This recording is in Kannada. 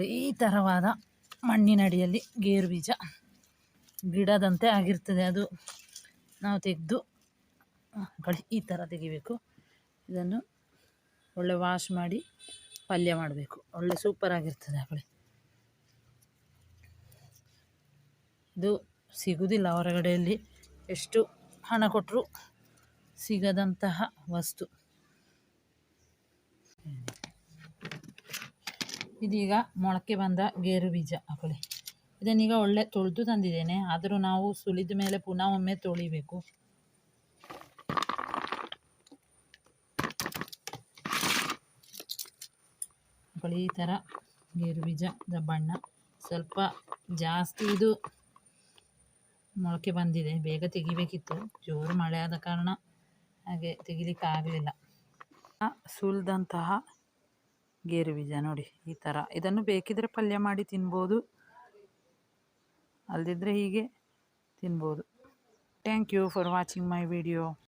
ಈ ಥರವಾದ ಮಣ್ಣಿನಡಿಯಲ್ಲಿ ಗೇರು ಬೀಜ ಗಿಡದಂತೆ ಆಗಿರ್ತದೆ. ಅದು ನಾವು ತೆಗೆದು ಈ ಥರ ತೆಗಿಬೇಕು. ಇದನ್ನು ಒಳ್ಳೆ ವಾಶ್ ಮಾಡಿ ಪಲ್ಯ ಮಾಡಬೇಕು. ಒಳ್ಳೆ ಸೂಪರ್ ಆಗಿರ್ತದೆ. ಇದು ಸಿಗುವುದಿಲ್ಲ ಹೊರಗಡೆಯಲ್ಲಿ, ಎಷ್ಟು ಹಣ ಕೊಟ್ಟರು ಸಿಗದಂತಹ ವಸ್ತು. ಇದೀಗ ಮೊಳಕೆ ಬಂದ ಗೇರು ಬೀಜ ಇದನ್ನೀಗ ಒಳ್ಳೆ ತೊಳೆದು ತಂದಿದ್ದೇನೆ. ಆದರೂ ನಾವು ಸುಲಿದ ಮೇಲೆ ಪುನಃ ಒಮ್ಮೆ ತೊಳಿಬೇಕು. ಈ ಥರ ಗೇರು ಬೀಜದ ಬಣ್ಣ ಸ್ವಲ್ಪ ಜಾಸ್ತಿ ಇದು ಮೊಳಕೆ ಬಂದಿದೆ. ಬೇಗ ತೆಗಿಬೇಕಿತ್ತು, ಜೋರು ಮಳೆ ಆದ ಕಾರಣ ಹಾಗೆ ತೆಗಿಲಿಕ್ಕೆ ಆಗಲಿಲ್ಲ. ಸುಲಿದಂತಹ ಗೇರು ಬೀಜ ನೋಡಿ ಈ ಥರ. ಇದನ್ನು ಬೇಕಿದ್ರೆ ಪಲ್ಯ ಮಾಡಿ ತಿನ್ಬೋದು, ಅಲ್ಲದಿದ್ದರೆ ಹೀಗೆ ತಿನ್ಬೋದು. Thank you for watching my video.